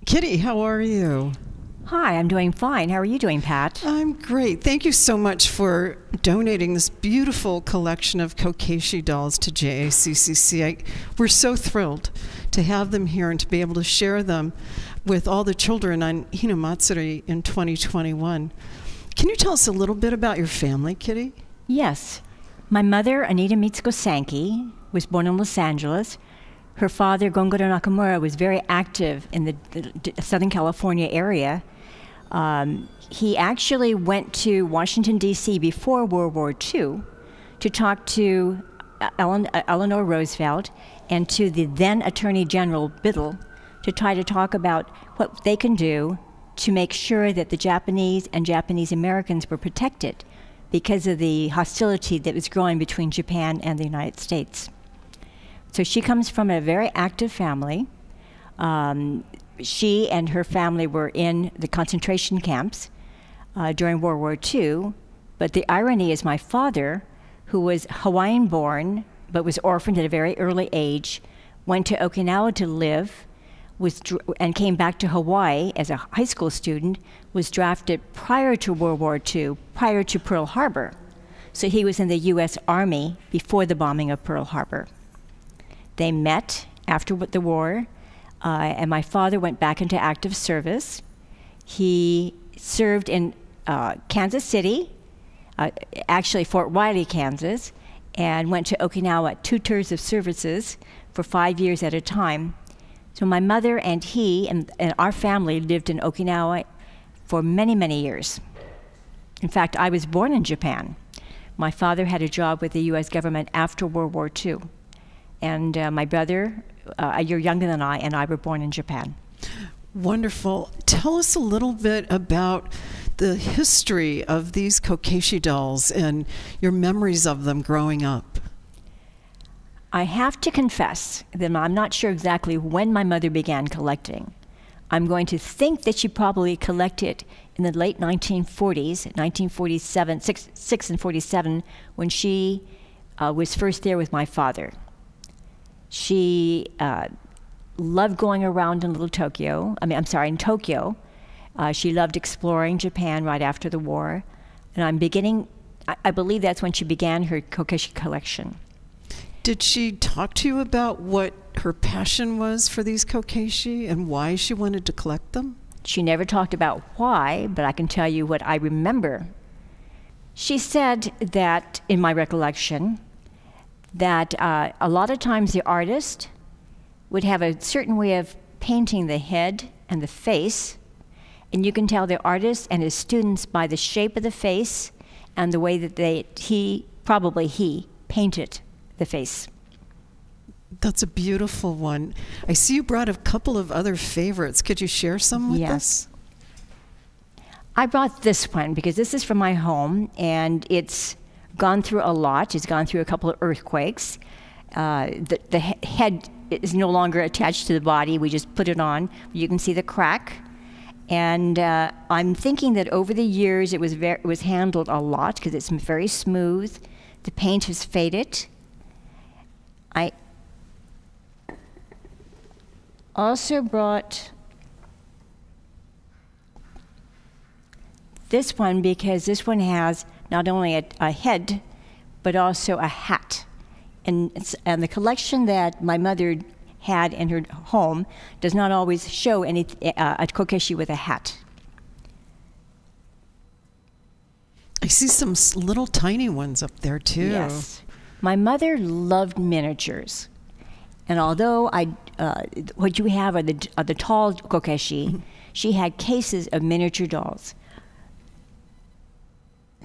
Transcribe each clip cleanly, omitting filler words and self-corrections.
Kitty, how are you? Hi, I'm doing fine. How are you doing, Pat? I'm great. Thank you so much for donating this beautiful collection of Kokeshi dolls to JACCC. We're so thrilled to have them here and to be able to share them with all the children on Hinamatsuri in 2021. Can you tell us a little bit about your family, Kitty? Yes. My mother, Hinamatsuri Sankey, was born in Los Angeles. Her father, Gongoro Nakamura, was very active in the Southern California area. He actually went to Washington, D.C. before World War II to talk to Eleanor Roosevelt and to the then Attorney General Biddle to try to talk about what they can do to make sure that the Japanese and Japanese Americans were protected because of the hostility that was growing between Japan and the United States. So she comes from a very active family. She and her family were in the concentration camps during World War II. But the irony is my father, who was Hawaiian-born but was orphaned at a very early age, went to Okinawa to live, and came back to Hawaii as a high school student, was drafted prior to World War II, prior to Pearl Harbor. So he was in the U.S. Army before the bombing of Pearl Harbor. They met after the war, and my father went back into active service. He served in Kansas City, actually Fort Riley, Kansas, and went to Okinawa 2 tours of services for 5 years at a time. So my mother and he and our family lived in Okinawa for many, many years. In fact, I was born in Japan. My father had a job with the U.S. government after World War II. And my brother, a year younger than I, and I were born in Japan. Wonderful. Tell us a little bit about the history of these Kokeshi dolls and your memories of them growing up. I have to confess that I'm not sure exactly when my mother began collecting. I'm going to think that she probably collected in the late 1940s, 1947, 6 and 47, when she was first there with my father. She loved going around in in Tokyo. She loved exploring Japan right after the war. And I believe that's when she began her Kokeshi collection. Did she talk to you about what her passion was for these Kokeshi and why she wanted to collect them? She never talked about why, but I can tell you what I remember. She said that, in my recollection, that a lot of times the artist would have a certain way of painting the head and the face, and you can tell the artist and his students by the shape of the face and the way that he painted the face. That's a beautiful one. I see you brought a couple of other favorites. Could you share some with us? I brought this one because this is from my home, and it's gone through a lot. It's gone through a couple of earthquakes. The head is no longer attached to the body. We just put it on. You can see the crack. And I'm thinking that over the years it was handled a lot because it's very smooth. The paint has faded. I also brought this one because this one has not only a head, but also a hat. And the collection that my mother had in her home does not always show a Kokeshi with a hat. I see some little tiny ones up there, too. Yes. My mother loved miniatures. And although what you have are the tall Kokeshi, she had cases of miniature dolls.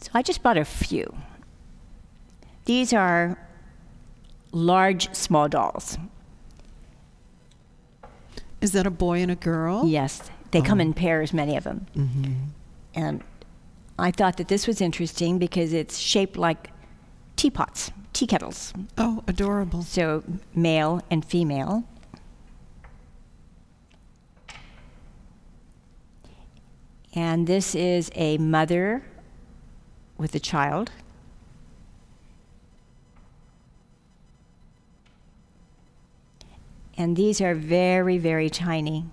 So I just brought a few. These are large, small dolls. Is that a boy and a girl? Yes. They come in pairs, many of them. Mm-hmm. And I thought that this was interesting because it's shaped like teapots, tea kettles. Oh, adorable. So male and female. And this is a mother with a child. And these are very, very tiny.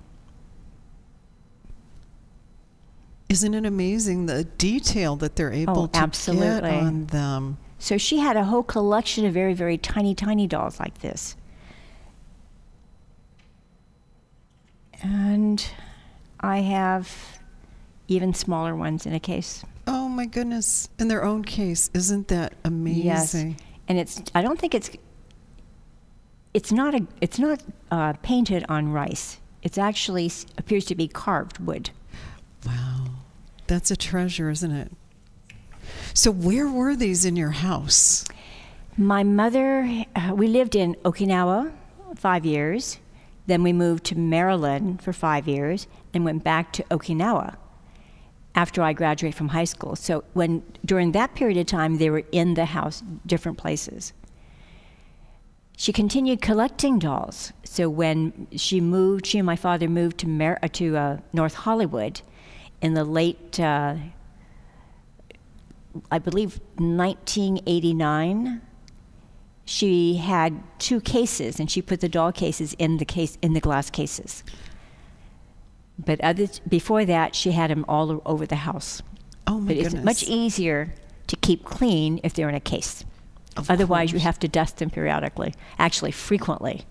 Isn't it amazing the detail that they're able to get on them? So she had a whole collection of very, very tiny, tiny dolls like this. And I have even smaller ones in a case. Oh my goodness. In their own case. Isn't that amazing? Yes. And I don't think it's not painted on rice. It actually appears to be carved wood. Wow. That's a treasure, isn't it? So where were these in your house? My mother, we lived in Okinawa 5 years. Then we moved to Maryland for 5 years and went back to Okinawa after I graduated from high school. So during that period of time, they were in the house, different places. She continued collecting dolls. So when she and my father moved to North Hollywood in the late, I believe, 1989, she had 2 cases, and she put the doll cases in the glass cases. But before that, she had them all over the house. Oh my goodness! It's much easier to keep clean if they're in a case. Otherwise, you have to dust them periodically, actually frequently.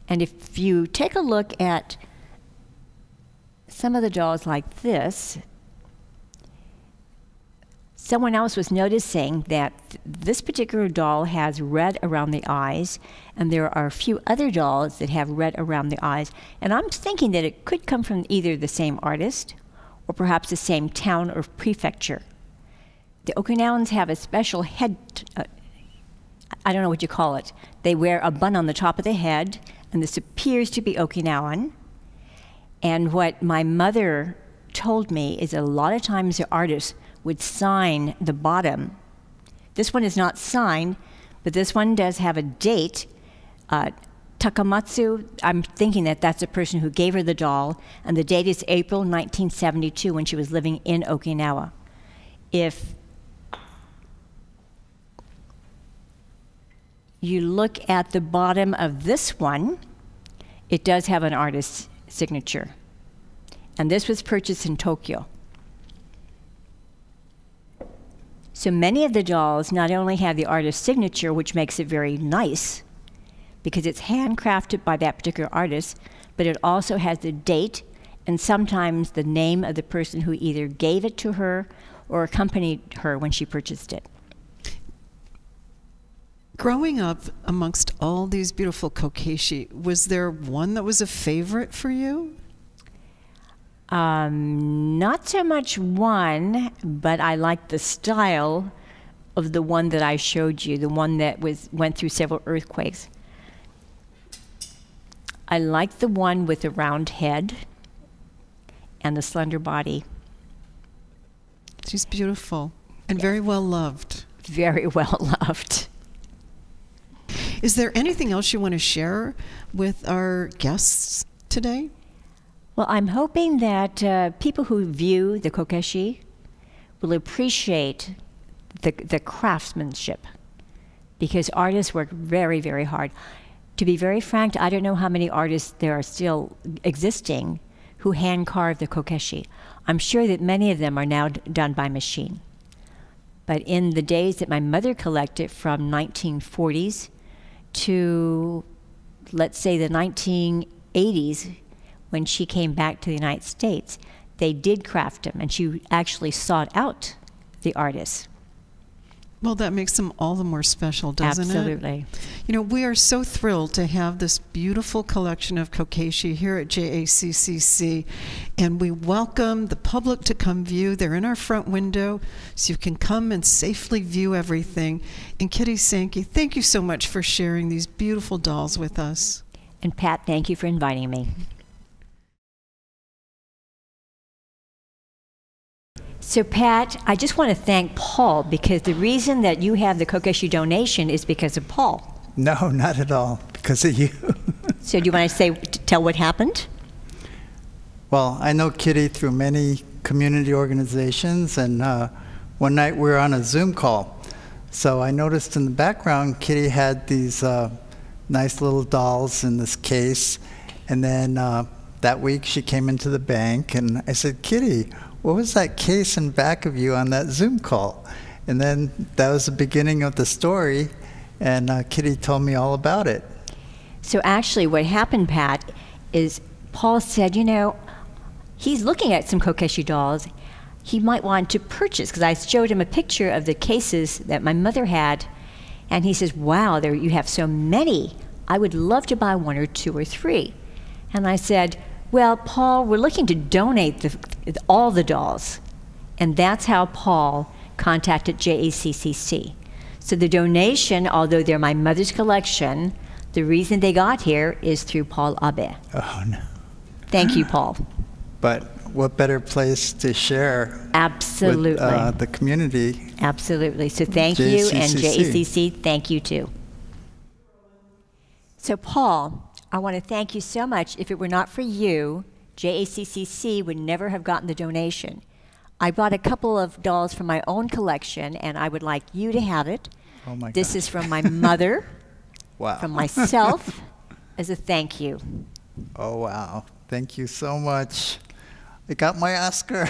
And if you take a look at some of the dolls like this, someone else was noticing that this particular doll has red around the eyes, and there are a few other dolls that have red around the eyes. And I'm thinking that it could come from either the same artist or perhaps the same town or prefecture. The Okinawans have a special head, I don't know what you call it. They wear a bun on the top of the head, and this appears to be Okinawan. And what my mother told me is a lot of times the artists would sign the bottom. This one is not signed, but this one does have a date. Takamatsu, I'm thinking that that's the person who gave her the doll, and the date is April 1972 when she was living in Okinawa. If you look at the bottom of this one, it does have an artist's signature. And this was purchased in Tokyo. So many of the dolls not only have the artist's signature, which makes it very nice, because it's handcrafted by that particular artist, but it also has the date and sometimes the name of the person who either gave it to her or accompanied her when she purchased it. Growing up amongst all these beautiful Kokeshi, was there one that was a favorite for you? Not so much one, but I liked the style of the one that I showed you, the one that went through several earthquakes. I liked the one with the round head and the slender body. She's beautiful and very well loved. Very well loved. Is there anything else you want to share with our guests today? Well, I'm hoping that people who view the Kokeshi will appreciate the craftsmanship, because artists work very, very hard. To be very frank, I don't know how many artists there are still existing who hand carve the Kokeshi. I'm sure that many of them are now done by machine. But in the days that my mother collected, from 1940s to, let's say, the 1980s, when she came back to the United States, they did craft them, and she actually sought out the artists. Well, that makes them all the more special, doesn't it? Absolutely. You know, we are so thrilled to have this beautiful collection of Kokeshi here at JACCC, and we welcome the public to come view. They're in our front window, so you can come and safely view everything. And Kitty Sankey, thank you so much for sharing these beautiful dolls with us. And Pat, thank you for inviting me. So Pat, I just want to thank Paul, because the reason that you have the Kokeshi donation is because of Paul. No, not at all, because of you. So do you want to tell what happened? Well, I know Kitty through many community organizations, and one night we were on a Zoom call. So I noticed in the background, Kitty had these nice little dolls in this case, and then that week she came into the bank, and I said, Kitty, what was that case in back of you on that Zoom call? And then that was the beginning of the story, and Kitty told me all about it. So actually what happened, Pat, is Paul said, you know, he's looking at some Kokeshi dolls he might want to purchase, because I showed him a picture of the cases that my mother had, and he says, wow, there you have so many. I would love to buy 1 or 2 or 3. And I said, well, Paul, we're looking to donate all the dolls. And that's how Paul contacted JACCC. So the donation, although they're my mother's collection, the reason they got here is through Paul Abe. Oh, no. Thank you, Paul. But what better place to share Absolutely. with the community? Absolutely. So thank you, and JACCC, thank you too. So Paul, I want to thank you so much. If it were not for you, JACCC would never have gotten the donation. I bought a couple of dolls from my own collection, and I would like you to have it. Oh my God. This is from my mother, wow. from myself, as a thank you. Oh, wow. Thank you so much. I got my Oscar.